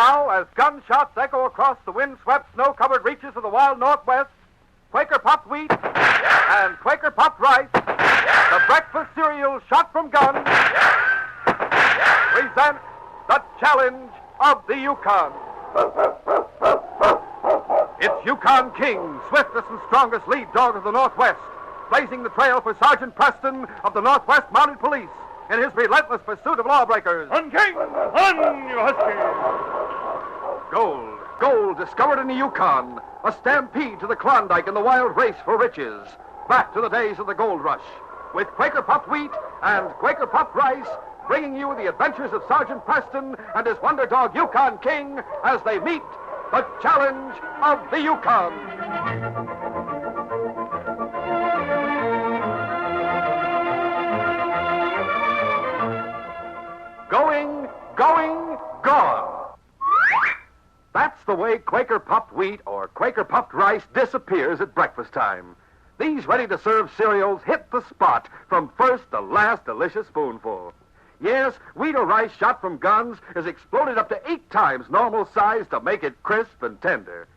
Now, as gunshots echo across the wind-swept, snow-covered reaches of the wild Northwest, Quaker Puffed Wheat and Quaker Puffed Rice, the breakfast cereal shot from guns, present the challenge of the Yukon. It's Yukon King, swiftest and strongest lead dog of the Northwest, blazing the trail for Sergeant Preston of the Northwest Mounted Police in his relentless pursuit of lawbreakers. On, King! On, you husky! Gold discovered in the Yukon. A stampede to the Klondike in the wild race for riches. Back to the days of the gold rush. With Quaker Puffed Wheat and Quaker Puffed Rice, bringing you the adventures of Sergeant Preston and his wonder dog Yukon King as they meet the challenge of the Yukon. Gone. That's the way Quaker Puffed Wheat or Quaker Puffed Rice disappears at breakfast time. These ready-to-serve cereals hit the spot from first to last delicious spoonful. Yes, wheat or rice shot from guns is exploded up to 8 times normal size to make it crisp and tender.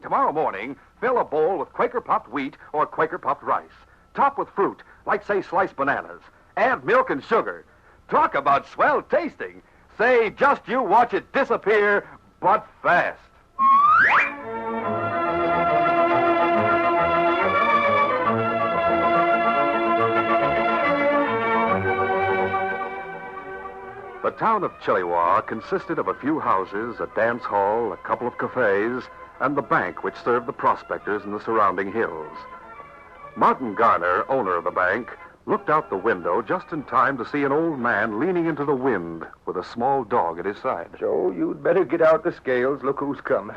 Tomorrow morning, fill a bowl with Quaker Puffed Wheat or Quaker Puffed Rice. Top with fruit, like, say, sliced bananas. Add milk and sugar. Talk about swell tasting. Say, just you watch it disappear, but fast. The town of Chiliwaw consisted of a few houses, a dance hall, a couple of cafes, and the bank which served the prospectors in the surrounding hills. Martin Garner, owner of the bank, looked out the window just in time to see an old man leaning into the wind with a small dog at his side. Joe, you'd better get out the scales. Look who's coming.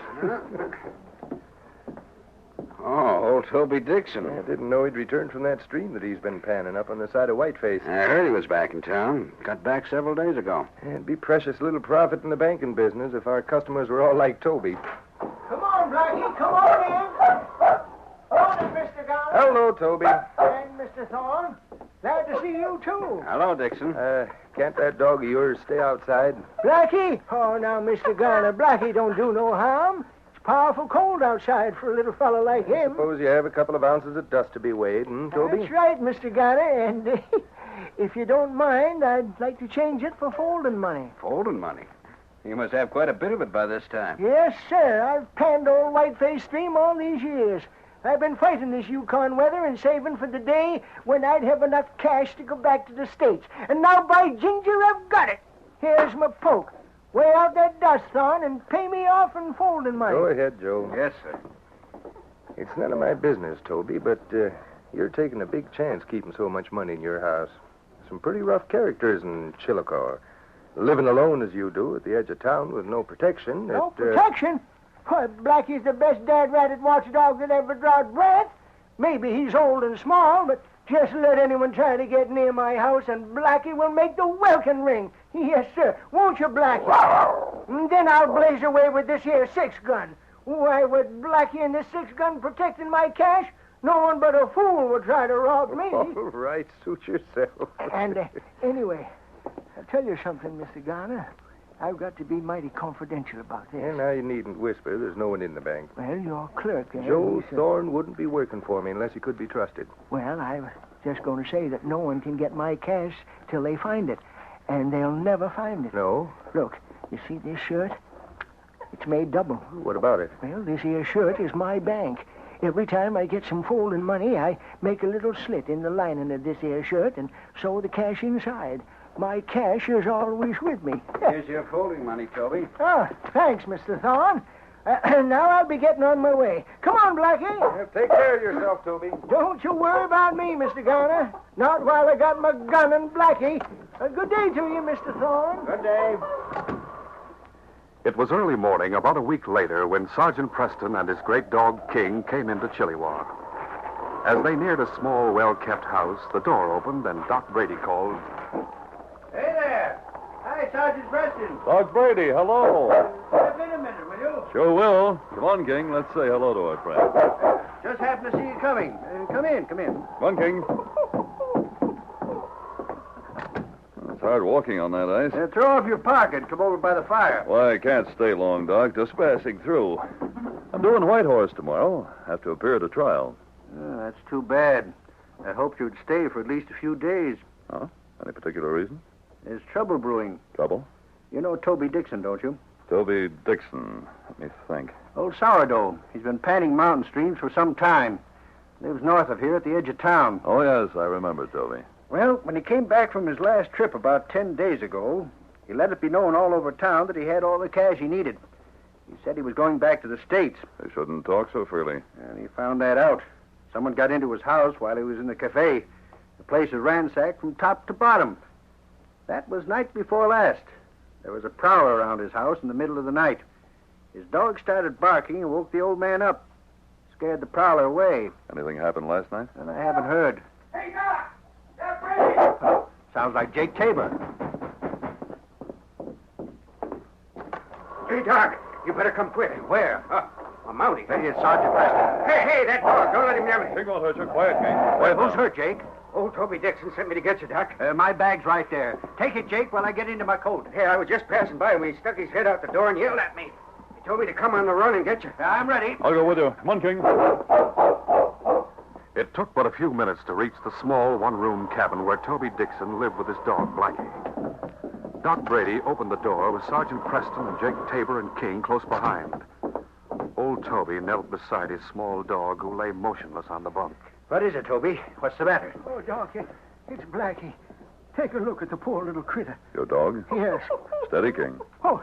Oh, old Toby Dixon. I didn't know he'd returned from that stream that he's been panning up on the side of Whiteface. I heard he was back in town. Got back several days ago. It'd be precious little profit in the banking business if our customers were all like Toby. Come on, Blackie. Come on in. Morning, Mr. Garner. Hello, Toby. And Mr. Thorne. Glad to see you, too. Hello, Dixon. Can't that dog of yours stay outside? Blackie? Oh, now, Mr. Garner, Blackie don't do no harm. It's powerful cold outside for a little fellow like him. Suppose you have a couple of ounces of dust to be weighed, Toby? That's right, Mr. Garner, and if you don't mind, I'd like to change it for folding money. Folding money? You must have quite a bit of it by this time. Yes, sir. I've panned old Whiteface Stream all these years. I've been fighting this Yukon weather and saving for the day when I'd have enough cash to go back to the States. And now, by ginger, I've got it. Here's my poke. Weigh out that dust, Thorne, and pay me off in folding money. Go ahead, Joe. Yes, sir. It's none of my business, Toby, but you're taking a big chance keeping so much money in your house. Some pretty rough characters in Chiliwaw. Living alone as you do at the edge of town with no protection. No protection? Why, Blackie's the best dad-ratted watchdog that ever drawed breath. Maybe he's old and small, but just let anyone try to get near my house and Blackie will make the welkin ring. Yes, sir. Won't you, Blackie? And then I'll blaze away with this here 6-gun. Why, with Blackie and this 6-gun protecting my cash, no one but a fool would try to rob me. All right, suit yourself. And anyway, I'll tell you something, Mr. Garner. I've got to be mighty confidential about this. Yeah, now you needn't whisper. There's no one in the bank. Well, your clerk... Joe Thorne wouldn't be working for me unless he could be trusted. Well, I was just going to say that no one can get my cash till they find it. And they'll never find it. No? Look, you see this shirt? It's made double. What about it? Well, this here shirt is my bank. Every time I get some folding money, I make a little slit in the lining of this here shirt and sew the cash inside. My cash is always with me. Here's your folding money, Toby. Oh, thanks, Mr. Thorne. Now I'll be getting on my way. Come on, Blackie. Take care of yourself, Toby. Don't you worry about me, Mr. Garner. Not while I got my gun and Blackie. Good day to you, Mr. Thorne. Good day. It was early morning, about a week later, when Sergeant Preston and his great dog King came into Chiliwaw. As they neared a small, well-kept house, the door opened and Doc Brady called, Hey there. Hi, Sergeant Preston. Doc Brady, hello. Step in a minute, will you? Sure will. Come on, King. Let's say hello to our friend. Just happened to see you coming. Come in. Come on, King. hard walking on that ice. Throw off your parka and come over by the fire. Why, I can't stay long, Doc. Just passing through. I'm doing White Horse tomorrow. Have to appear at a trial. That's too bad. I hoped you'd stay for at least a few days. Huh? Any particular reason? There's trouble brewing. Trouble? You know Toby Dixon, don't you? Toby Dixon. Let me think. Old sourdough. He's been panning mountain streams for some time. Lives north of here at the edge of town. Oh, yes, I remember Toby. Well, when he came back from his last trip about 10 days ago, he let it be known all over town that he had all the cash he needed. He said he was going back to the States. They shouldn't talk so freely. And he found that out. Someone got into his house while he was in the cafe. The place was ransacked from top to bottom. That was night before last. There was a prowler around his house in the middle of the night. His dog started barking and woke the old man up. Scared the prowler away. Anything happened last night? And I haven't heard. Hey, Doc! They're Brady! Sounds like Jake Tabor. Hey, Doc, you better come quick. Where? A Mountie. Maybe it's Sergeant Preston. Hey, that dog. Don't let him near me. King won't hurt you. Quiet, King. Quiet. Who's hurt, Jake? Old Toby Dixon sent me to get you, Doc. My bag's right there. Take it, Jake, while I get into my coat. Hey, I was just passing by when he stuck his head out the door and yelled at me. He told me to come on the run and get you. I'm ready. I'll go with you. Come on, King. It took but a few minutes to reach the small one-room cabin where Toby Dixon lived with his dog, Blackie. Doc Brady opened the door with Sergeant Preston and Jake Tabor and King close behind. Old Toby knelt beside his small dog, who lay motionless on the bunk. What is it, Toby? What's the matter? Oh, Doc, it's Blackie. Take a look at the poor little critter. Your dog? Yes. Steady, King. Oh,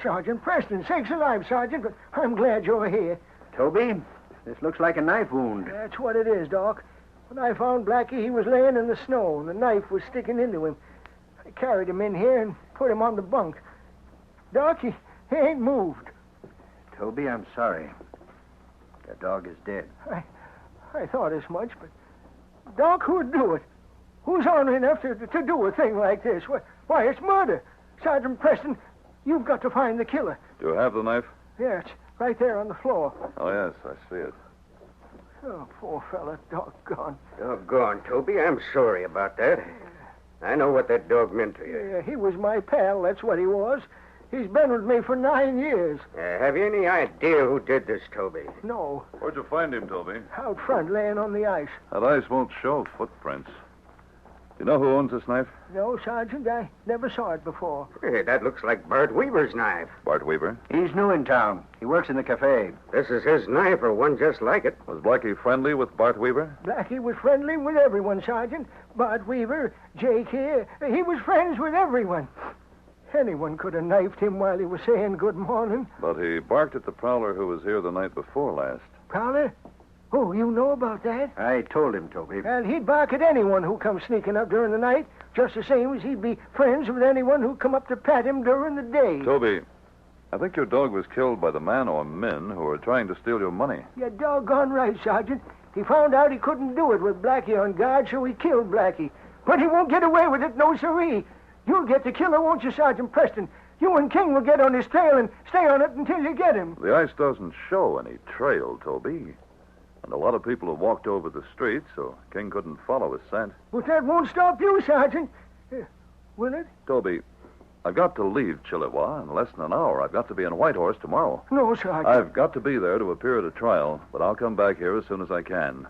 Sergeant Preston. Sakes alive, Sergeant, but I'm glad you're here. Toby, this looks like a knife wound. That's what it is, Doc. When I found Blackie, he was laying in the snow, and the knife was sticking into him. I carried him in here and put him on the bunk. Doc, he ain't moved. Toby, I'm sorry. The dog is dead. I thought as much, but... Doc, who'd do it? Who's ornery enough to do a thing like this? Why, it's murder. Sergeant Preston, you've got to find the killer. Do you have the knife? Yeah, it's right there on the floor. Oh, yes, I see it. Oh, poor fella, doggone. Doggone, Toby. I'm sorry about that. I know what that dog meant to you. Yeah, he was my pal, that's what he was. He's been with me for 9 years. Have you any idea who did this, Toby? No, Where'd you find him, Toby? out front, laying on the ice. That ice won't show footprints. You know who owns this knife? No, Sergeant, I never saw it before. Hey, that looks like Bart Weaver's knife. Bart Weaver. He's new in town. He works in the cafe. This is his knife or one just like it. Was Blackie friendly with Bart Weaver? Blackie was friendly with everyone, Sergeant. Bart Weaver, Jake here, he was friends with everyone. Anyone could have knifed him while he was saying good morning. But he barked at the prowler who was here the night before last. Prowler? Oh, you know about that? I told him, Toby. Well, he'd bark at anyone who come sneaking up during the night, just the same as he'd be friends with anyone who come up to pat him during the day. Toby, I think your dog was killed by the man or men who were trying to steal your money. You're doggone right, Sergeant. He found out he couldn't do it with Blackie on guard, so he killed Blackie. But he won't get away with it, no siree. You'll get the killer, won't you, Sergeant Preston? You and King will get on his trail and stay on it until you get him. The ice doesn't show any trail, Toby. And a lot of people have walked over the street, so King couldn't follow his scent. But that won't stop you, Sergeant. Will it? Toby, I've got to leave Chiliwaw in less than an hour. I've got to be in White Horse tomorrow. No, Sergeant. I've got to be there to appear at a trial, but I'll come back here as soon as I can.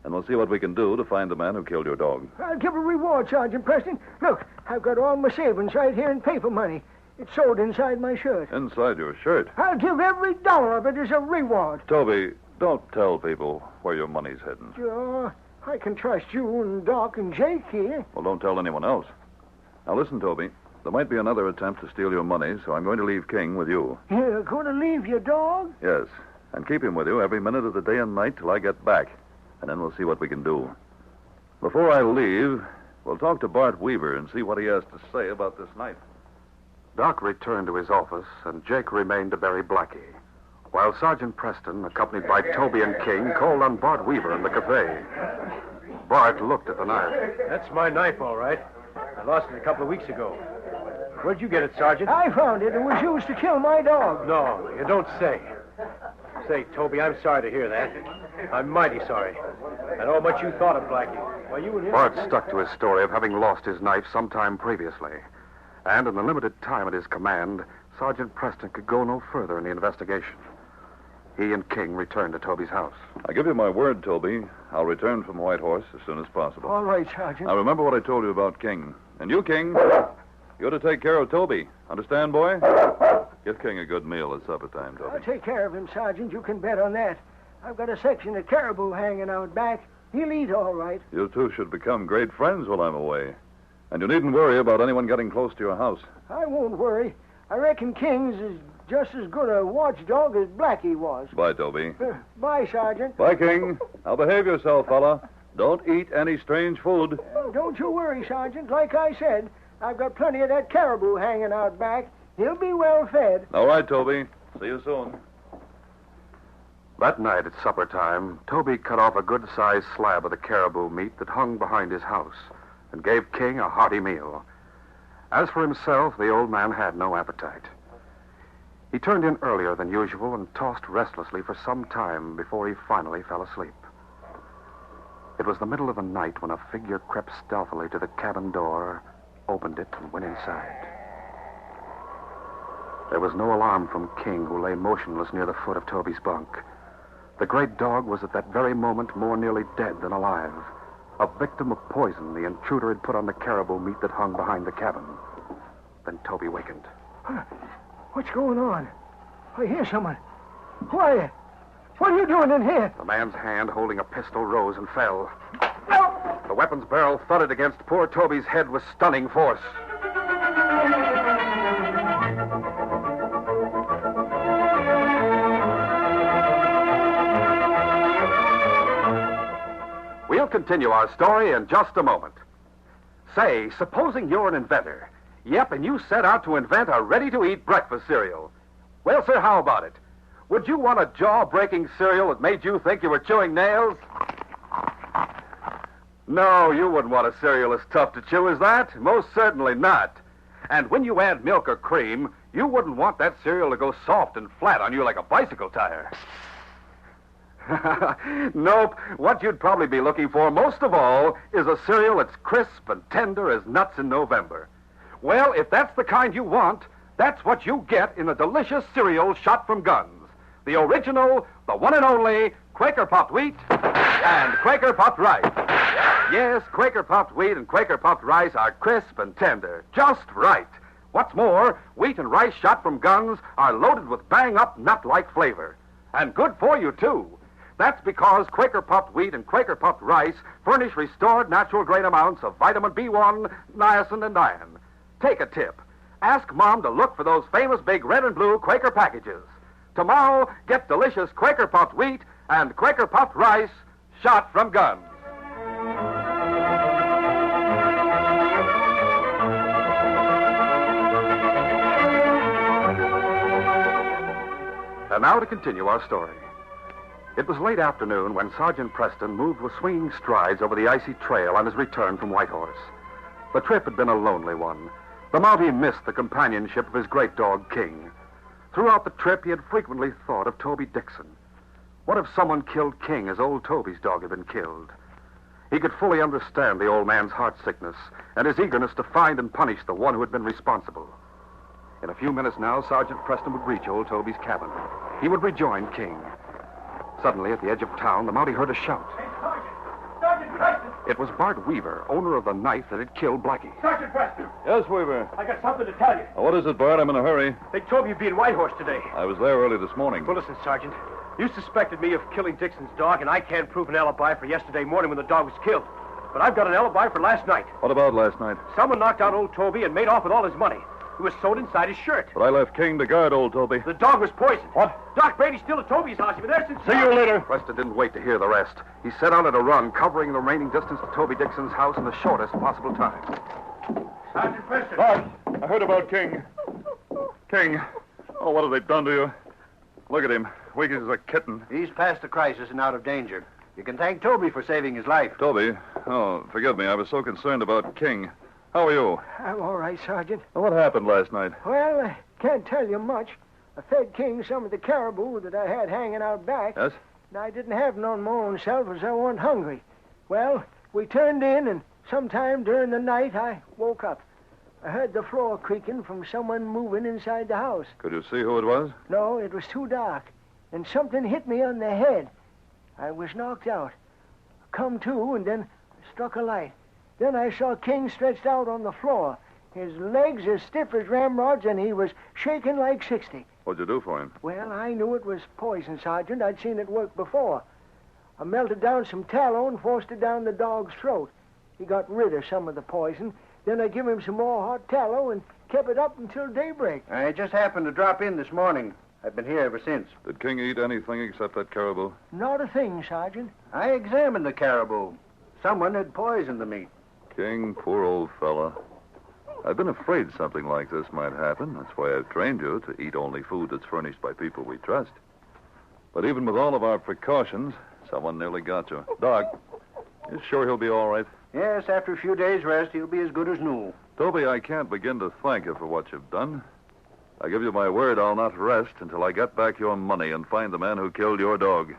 And we'll see what we can do to find the man who killed your dog. I'll give a reward, Sergeant Preston. Look, I've got all my savings right here in paper money. It's sewed inside my shirt. Inside your shirt? I'll give every dollar of it as a reward. Toby, don't tell people where your money's hidden. Sure. I can trust you and Doc and Jake here. Well, don't tell anyone else. Now, listen, Toby. There might be another attempt to steal your money, so I'm going to leave King with you. You're going to leave your dog? Yes, and keep him with you every minute of the day and night till I get back. And then we'll see what we can do. Before I leave, we'll talk to Bart Weaver and see what he has to say about this knife. Doc returned to his office, and Jake remained to bury Blackie, while Sergeant Preston, accompanied by Toby and King, called on Bart Weaver in the cafe. Bart looked at the knife. That's my knife, all right. I lost it a couple of weeks ago. Where'd you get it, Sergeant? I found it. It was used to kill my dog. No, you don't say. Say, Toby, I'm sorry to hear that. I'm mighty sorry. I know how much you thought of Blackie. Why, you and him... Bart stuck to his story of having lost his knife some time previously. And in the limited time at his command, Sergeant Preston could go no further in the investigation. He and King returned to Toby's house. I give you my word, Toby. I'll return from Whitehorse as soon as possible. All right, Sergeant. Now, remember what I told you about King. And you, King, you're to take care of Toby. Understand, boy? Give King a good meal at supper time, Toby. I'll take care of him, Sergeant. You can bet on that. I've got a section of caribou hanging out back. He'll eat all right. You two should become great friends while I'm away. And you needn't worry about anyone getting close to your house. I won't worry. I reckon King's is just as good a watchdog as Blackie was. Bye, Toby. Bye, Sergeant. Bye, King. Now behave yourself, fella. Don't eat any strange food. Don't you worry, Sergeant. Like I said, I've got plenty of that caribou hanging out back. He'll be well fed. All right, Toby. See you soon. That night at supper time, Toby cut off a good-sized slab of the caribou meat that hung behind his house and gave King a hearty meal. As for himself, the old man had no appetite. He turned in earlier than usual and tossed restlessly for some time before he finally fell asleep. It was the middle of the night when a figure crept stealthily to the cabin door, opened it, and went inside. There was no alarm from King, who lay motionless near the foot of Toby's bunk. The great dog was at that very moment more nearly dead than alive, a victim of poison the intruder had put on the caribou meat that hung behind the cabin. Then Toby wakened. What's going on? I hear someone. Who are you? What are you doing in here? The man's hand holding a pistol rose and fell. The weapon's barrel thudded against poor Toby's head with stunning force. We'll continue our story in just a moment. Say, supposing you're an inventor. Yep, and you set out to invent a ready-to-eat breakfast cereal. Well, sir, how about it? Would you want a jaw-breaking cereal that made you think you were chewing nails? No, you wouldn't want a cereal as tough to chew as that. Most certainly not. And when you add milk or cream, you wouldn't want that cereal to go soft and flat on you like a bicycle tire. Nope. What you'd probably be looking for most of all is a cereal that's crisp and tender as nuts in November. Well, if that's the kind you want, that's what you get in a delicious cereal shot from guns. The original, the one and only Quaker Puffed Wheat and Quaker Puffed Rice. Yes, Quaker Puffed Wheat and Quaker Puffed Rice are crisp and tender, just right. What's more, wheat and rice shot from guns are loaded with bang-up nut-like flavor. And good for you, too. That's because Quaker Puffed Wheat and Quaker Puffed Rice furnish restored natural grain amounts of vitamin B1, niacin, and iron. Take a tip. Ask Mom to look for those famous big red and blue Quaker packages. Tomorrow, get delicious Quaker Puffed Wheat and Quaker Puffed Rice shot from guns. And now to continue our story. It was late afternoon when Sergeant Preston moved with swinging strides over the icy trail on his return from Whitehorse. The trip had been a lonely one. The Mountie missed the companionship of his great dog, King. Throughout the trip, he had frequently thought of Toby Dixon. What if someone killed King as old Toby's dog had been killed? He could fully understand the old man's heart sickness and his eagerness to find and punish the one who had been responsible. In a few minutes now, Sergeant Preston would reach old Toby's cabin. He would rejoin King. Suddenly, at the edge of town, the Mountie heard a shout. Hey, Sergeant! Sergeant Preston! It was Bart Weaver, owner of the knife that had killed Blackie. Sergeant Preston! Yes, Weaver. I got something to tell you. What is it, Bart? I'm in a hurry. They told me you'd be in Whitehorse today. I was there early this morning. Well, listen, Sergeant. You suspected me of killing Dixon's dog, and I can't prove an alibi for yesterday morning when the dog was killed. But I've got an alibi for last night. What about last night? Someone knocked out old Toby and made off with all his money. It was sewed inside his shirt. But I left King to guard old Toby. The dog was poisoned. What? Doc Brady's still at Toby's house. He's been there since... See you later. Preston didn't wait to hear the rest. He set out at a run, covering the remaining distance to Toby Dixon's house in the shortest possible time. Sergeant Preston. Bart, I heard about King. King. Oh, what have they done to you? Look at him. Weak as a kitten. He's past the crisis and out of danger. You can thank Toby for saving his life. Toby? Oh, forgive me. I was so concerned about King. How are you? I'm all right, Sergeant. What happened last night? Well, I can't tell you much. I fed King some of the caribou that I had hanging out back. Yes? And I didn't have none my own self as I wasn't hungry. Well, We turned in, and sometime during the night, I woke up. I heard the floor creaking from someone moving inside the house. Could you see who it was? No, it was too dark, and something hit me on the head. I was knocked out. Come to, and then struck a light. Then I saw King stretched out on the floor. His legs as stiff as ramrods, and he was shaking like 60. What'd you do for him? Well, I knew it was poison, Sergeant. I'd seen it work before. I melted down some tallow and forced it down the dog's throat. He got rid of some of the poison. Then I give him some more hot tallow and kept it up until daybreak. I just happened to drop in this morning. I've been here ever since. Did King eat anything except that caribou? Not a thing, Sergeant. I examined the caribou. Someone had poisoned the meat. King, poor old fella. I've been afraid something like this might happen. That's why I've trained you to eat only food that's furnished by people we trust. But even with all of our precautions, someone nearly got you. Doc, you sure he'll be all right? Yes, after a few days' rest, he'll be as good as new. Toby, I can't begin to thank you for what you've done. I give you my word I'll not rest until I get back your money and find the man who killed your dog.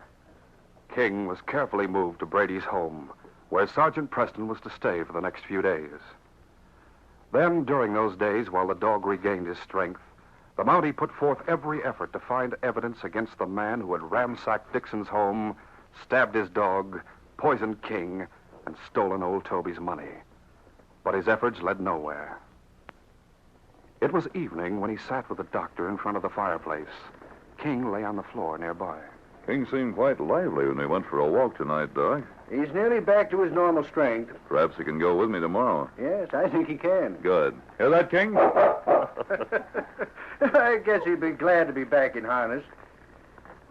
King was carefully moved to Brady's home, where Sergeant Preston was to stay for the next few days. Then, during those days, while the dog regained his strength, the Mountie put forth every effort to find evidence against the man who had ransacked Dixon's home, stabbed his dog, poisoned King, and stolen old Toby's money. But his efforts led nowhere. It was evening when he sat with the doctor in front of the fireplace. King lay on the floor nearby. King seemed quite lively when we went for a walk tonight, Doc. He's nearly back to his normal strength. Perhaps he can go with me tomorrow. Yes, I think he can. Good. Hear that, King? I guess he'd be glad to be back in harness.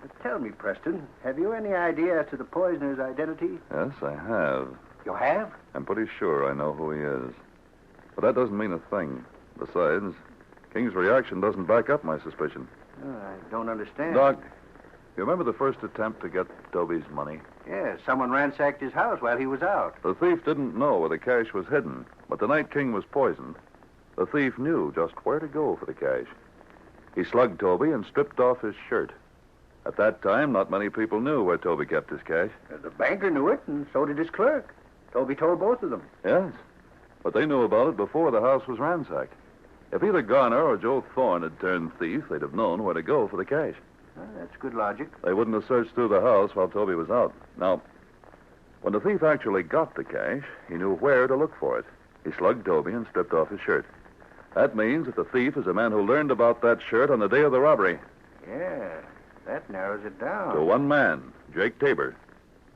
But tell me, Preston, have you any idea as to the poisoner's identity? Yes, I have. You have? I'm pretty sure I know who he is. But that doesn't mean a thing. Besides, King's reaction doesn't back up my suspicion. Oh, I don't understand. Doc, you remember the first attempt to get Toby's money? Yes, someone ransacked his house while he was out. The thief didn't know where the cash was hidden, but the night King was poisoned, the thief knew just where to go for the cash. He slugged Toby and stripped off his shirt. At that time, not many people knew where Toby kept his cash. The banker knew it, and so did his clerk. Toby told both of them. Yes, but they knew about it before the house was ransacked. If either Garner or Joe Thorne had turned thief, they'd have known where to go for the cash. Well, that's good logic. They wouldn't have searched through the house while Toby was out. Now, when the thief actually got the cash, he knew where to look for it. He slugged Toby and stripped off his shirt. That means that the thief is a man who learned about that shirt on the day of the robbery. Yeah, that narrows it down. To one man, Jake Tabor,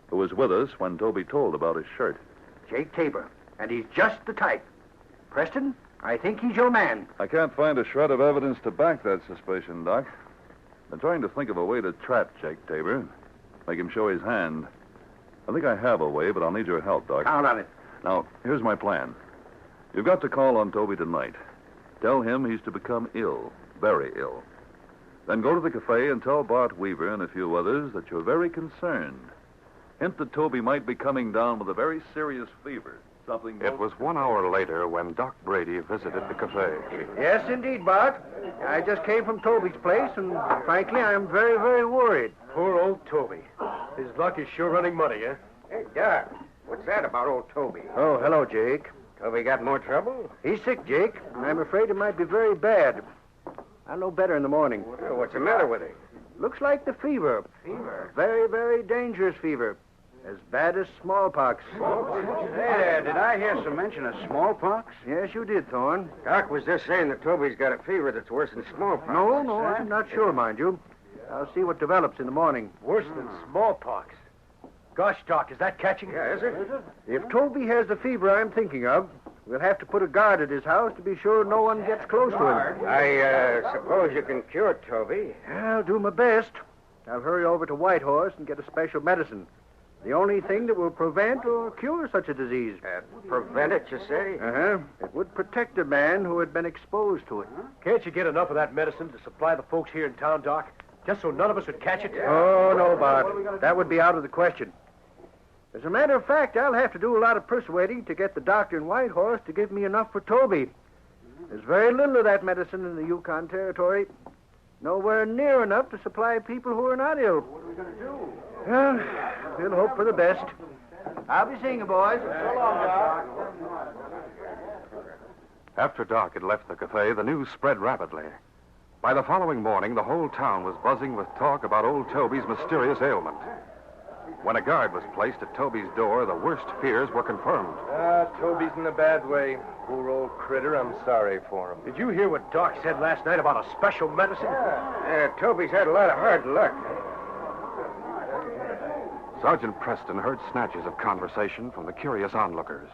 who was with us when Toby told about his shirt. Jake Tabor. And he's just the type. Preston, I think he's your man. I can't find a shred of evidence to back that suspicion, Doc. I'm trying to think of a way to trap Jake Tabor, make him show his hand. I think I have a way, but I'll need your help, Doc. Count on it. Now, here's my plan. You've got to call on Toby tonight. Tell him he's to become ill, very ill. Then go to the cafe and tell Bart Weaver and a few others that you're very concerned. Hint that Toby might be coming down with a very serious fever. Something. It was 1 hour later when Doc Brady visited the cafe. Yes, indeed, Bart. I just came from Toby's place, and frankly, I'm very, very worried. Poor old Toby. His luck is sure running muddy, eh? Hey, Doc, what's that about old Toby? Oh, hello, Jake. Toby got more trouble? He's sick, Jake, and I'm afraid it might be very bad. I'll know better in the morning. Well, what's the matter with him? Looks like the fever. Fever? Very, very dangerous fever. As bad as smallpox. Hey, did I hear some mention of smallpox? Yes, you did, Thorne. Doc was just saying that Toby's got a fever that's worse than smallpox. No, I'm not sure, mind you. I'll see what develops in the morning. Worse than smallpox. Gosh, Doc, is that catching? Yeah, is it? If Toby has the fever I'm thinking of, we'll have to put a guard at his house to be sure no one gets close to him. I suppose you can cure Toby. I'll do my best. I'll hurry over to Whitehorse and get a special medicine. The only thing that will prevent or cure such a disease. Prevent it, you say? Uh-huh. It would protect a man who had been exposed to it. Can't you get enough of that medicine to supply the folks here in town, Doc? Just so none of us would catch it? Oh, no, Bart. That would be out of the question. As a matter of fact, I'll have to do a lot of persuading to get the doctor in Whitehorse to give me enough for Toby. There's very little of that medicine in the Yukon Territory. Nowhere near enough to supply people who are not ill. What are we going to do? Well, we'll hope for the best. I'll be seeing you, boys. So long, Doc. After Doc had left the cafe, the news spread rapidly. By the following morning, the whole town was buzzing with talk about old Toby's mysterious ailment. When a guard was placed at Toby's door, the worst fears were confirmed. Toby's in a bad way. Poor old critter, I'm sorry for him. Did you hear what Doc said last night about a special medicine? Yeah, Toby's had a lot of hard luck. Sergeant Preston heard snatches of conversation from the curious onlookers.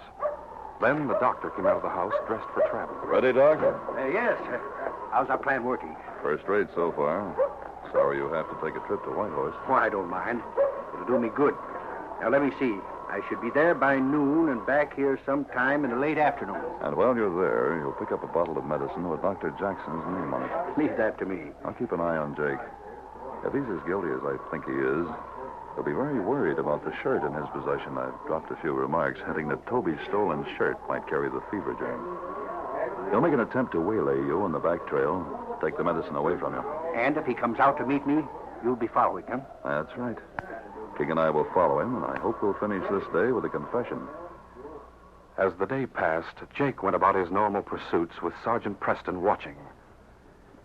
Then the doctor came out of the house dressed for travel. Ready, Doc? Yes. How's our plan working? First rate so far. Sorry you have to take a trip to Whitehorse. Oh, I don't mind. It'll do me good. Now, let me see. I should be there by noon and back here sometime in the late afternoon. And while you're there, you'll pick up a bottle of medicine with Dr. Jackson's name on it. Leave that to me. I'll keep an eye on Jake. If he's as guilty as I think he is, he'll be very worried about the shirt in his possession. I've dropped a few remarks hinting that Toby's stolen shirt might carry the fever germ. He'll make an attempt to waylay you on the back trail, take the medicine away from you. And if he comes out to meet me, you'll be following him. That's right. King and I will follow him, and I hope we'll finish this day with a confession. As the day passed, Jake went about his normal pursuits with Sergeant Preston watching.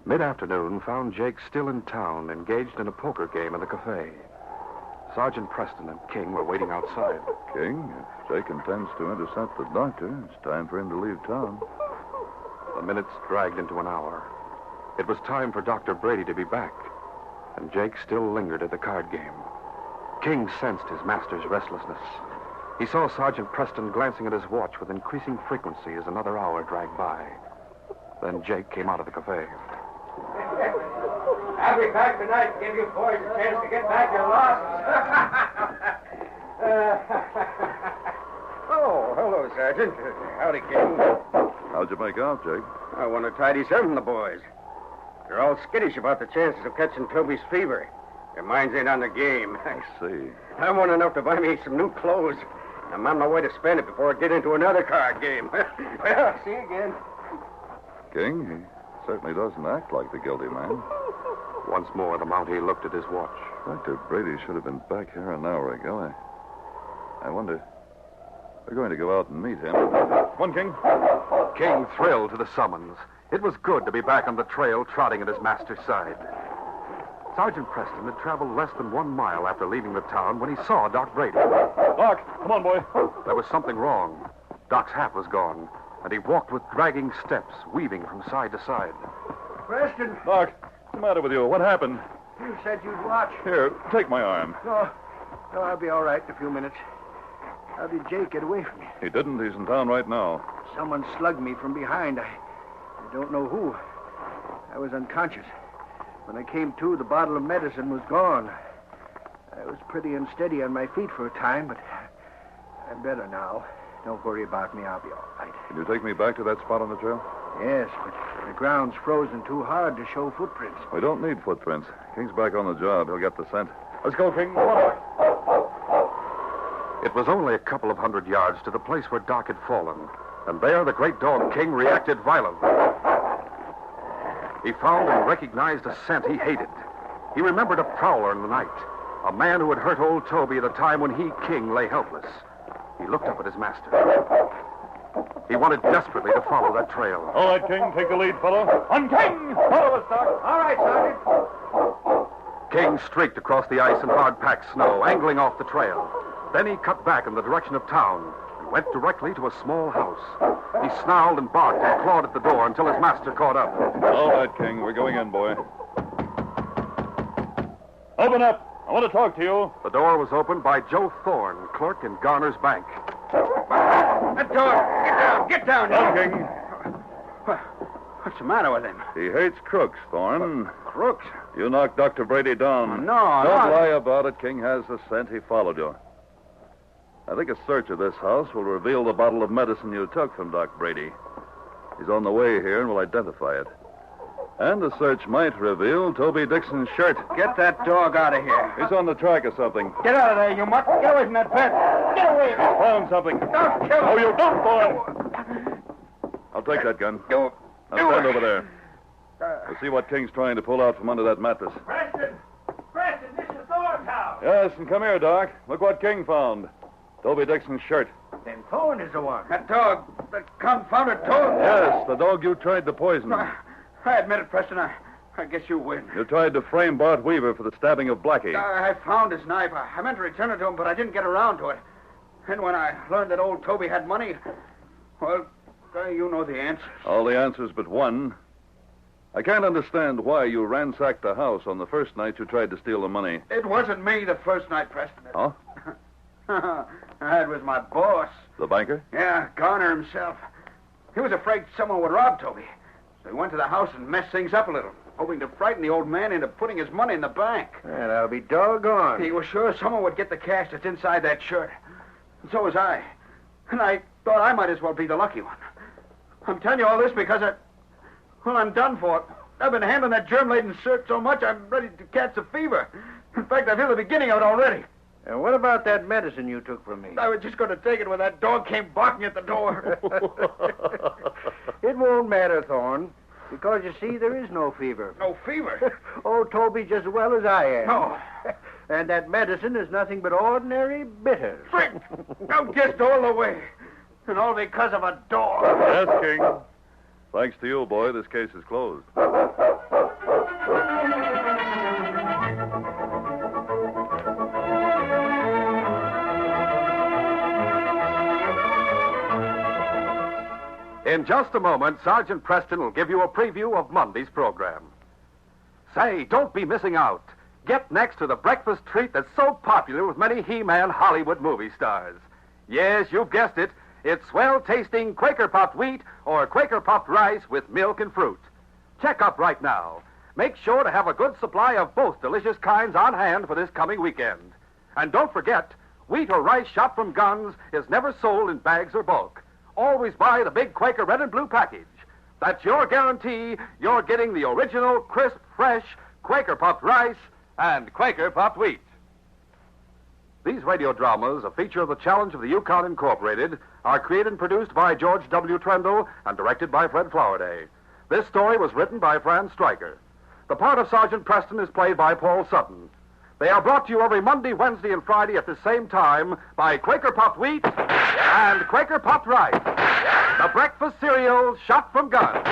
Mid-afternoon found Jake still in town, engaged in a poker game in the cafe. Sergeant Preston and King were waiting outside. King, if Jake intends to intercept the doctor, it's time for him to leave town. The minutes dragged into an hour. It was time for Dr. Brady to be back, and Jake still lingered at the card game. King sensed his master's restlessness. He saw Sergeant Preston glancing at his watch with increasing frequency as another hour dragged by. Then Jake came out of the cafe. I'll be back tonight to give you boys a chance to get back your losses. Oh, hello, Sergeant. Howdy, King. How'd you make out, Jake? I want to tidy some of the boys. They're all skittish about the chances of catching Toby's fever. Their minds ain't on the game. I see. I want enough to buy me some new clothes. I'm on my way to spend it before I get into another card game. Well, see you again. King, he certainly doesn't act like the guilty man. Once more, the Mountie looked at his watch. Dr. Brady should have been back here an hour ago. I wonder. We're going to go out and meet him. Come on, King. King thrilled to the summons. It was good to be back on the trail, trotting at his master's side. Sergeant Preston had traveled less than 1 mile after leaving the town when he saw Doc Brady. Doc, come on, boy. There was something wrong. Doc's hat was gone, and he walked with dragging steps, weaving from side to side. Preston, Doc, what's the matter with you? What happened? you said you'd watch. Here, take my arm. No, I'll be all right in a few minutes. How did Jake get away from me? He didn't. He's in town right now. Someone slugged me from behind. I don't know who. I was unconscious. When I came to, the bottle of medicine was gone. I was pretty unsteady on my feet for a time, but I'm better now. Don't worry about me. I'll be all right. Can you take me back to that spot on the trail? Yes, but the ground's frozen too hard to show footprints. We don't need footprints. King's back on the job. He'll get the scent. Let's go, King. Come on. It was only a couple of 100 yards to the place where Doc had fallen, and there the great dog King reacted violently. He found and recognized a scent he hated. He remembered a prowler in the night, a man who had hurt old Toby at a time when he, King, lay helpless. He looked up at his master. He wanted desperately to follow that trail. All right, King. Take the lead, fellow. On, King! Follow us, Doc. All right, Sergeant. King streaked across the ice and hard-packed snow, angling off the trail. Then he cut back in the direction of town and went directly to a small house. He snarled and barked and clawed at the door until his master caught up. All right, King. We're going in, boy. Open up. I want to talk to you. The door was opened by Joe Thorne, clerk in Garner's bank. That door! Get down! On, King. What's the matter with him? He hates crooks, Thorne. Crooks? You knocked Dr. Brady down. No, Don't lie about it. King has the scent. He followed you. I think a search of this house will reveal the bottle of medicine you took from Doc Brady. He's on the way here and will identify it. And the search might reveal Toby Dixon's shirt. Get that dog out of here. He's on the track of something. Get out of there, you mutt. Get away from that pen. Get away. Found something. Don't kill him. Oh, you don't, Thorne. I'll take that gun. Go. Now stand over there. We'll see what King's trying to pull out from under that mattress. Preston, this is Thorne's house. Yes, and come here, Doc. Look what King found. Toby Dixon's shirt. Then Thorne is the one. That dog, that confounded dog. Yes, the dog you tried to poison. I admit it, Preston. I guess you win. You tried to frame Bart Weaver for the stabbing of Blackie. I found his knife. I meant to return it to him, but I didn't get around to it. And when I learned that old Toby had money, well, you know the answers. All the answers but one. I can't understand why you ransacked the house on the first night you tried to steal the money. It wasn't me the first night, Preston. Huh? It was my boss. The banker? Yeah, Garner himself. He was afraid someone would rob Toby. So he went to the house and messed things up a little, hoping to frighten the old man into putting his money in the bank. Yeah, that'll be doggone. He was sure someone would get the cash that's inside that shirt. And so was I. And I thought I might as well be the lucky one. I'm telling you all this because I'm done for. I've been handling that germ-laden shirt so much I'm ready to catch the fever. In fact, I feel the beginning of it already. And what about that medicine you took from me? I was just going to take it when that dog came barking at the door. It won't matter, Thorne, because you see, there is no fever. No fever? Oh, Toby, just as well as I am. No. And that medicine is nothing but ordinary bitters. Frick! Outguessed all the way. And all because of a dog. Yes, King. Thanks to you, boy, this case is closed. In just a moment, Sergeant Preston will give you a preview of Monday's program. Say, don't be missing out. Get next to the breakfast treat that's so popular with many He-Man Hollywood movie stars. Yes, you've guessed it. It's swell-tasting Quaker Puffed wheat or Quaker Puffed rice with milk and fruit. Check up right now. Make sure to have a good supply of both delicious kinds on hand for this coming weekend. And don't forget, wheat or rice shot from guns is never sold in bags or bulk. Always buy the big Quaker red and blue package. That's your guarantee you're getting the original, crisp, fresh Quaker Puffed rice and Quaker Puffed wheat. These radio dramas, a feature of the Challenge of the Yukon Incorporated, are created and produced by George W. Trendle and directed by Fred Flowerday. This story was written by Fran Stryker. The part of Sergeant Preston is played by Paul Sutton. They are brought to you every Monday, Wednesday, and Friday at the same time by Quaker Puffed wheat and Quaker Puffed rice, the breakfast cereal shot from guns.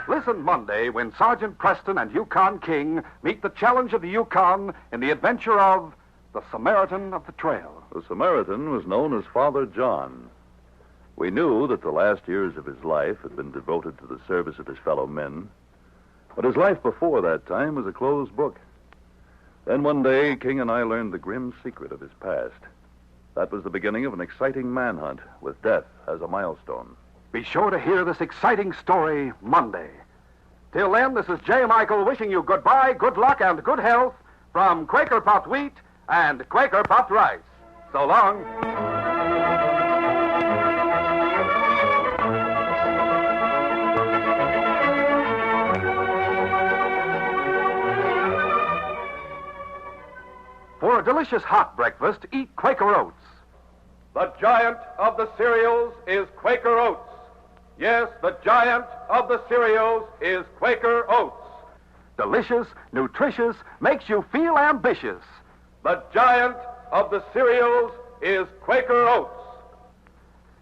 Listen Monday when Sergeant Preston and Yukon King meet the Challenge of the Yukon in the adventure of the Samaritan of the Trail. The Samaritan was known as Father John. We knew that the last years of his life had been devoted to the service of his fellow men, but his life before that time was a closed book. Then one day, King and I learned the grim secret of his past. That was the beginning of an exciting manhunt with death as a milestone. Be sure to hear this exciting story Monday. Till then, this is J. Michael wishing you goodbye, good luck, and good health from Quaker Puffed wheat and Quaker Puffed rice. So long. For a delicious hot breakfast, eat Quaker Oats. The giant of the cereals is Quaker Oats. Yes, the giant of the cereals is Quaker Oats. Delicious, nutritious, makes you feel ambitious. The giant of the cereals is Quaker Oats.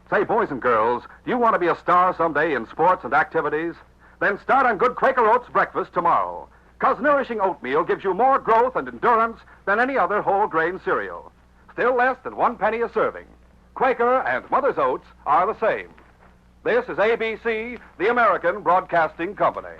Say, boys and girls, do you want to be a star someday in sports and activities? Then start on good Quaker Oats breakfast tomorrow. 'Cause nourishing oatmeal gives you more growth and endurance than any other whole grain cereal. Still less than 1 penny a serving. Quaker and Mother's Oats are the same. This is ABC, the American Broadcasting Company.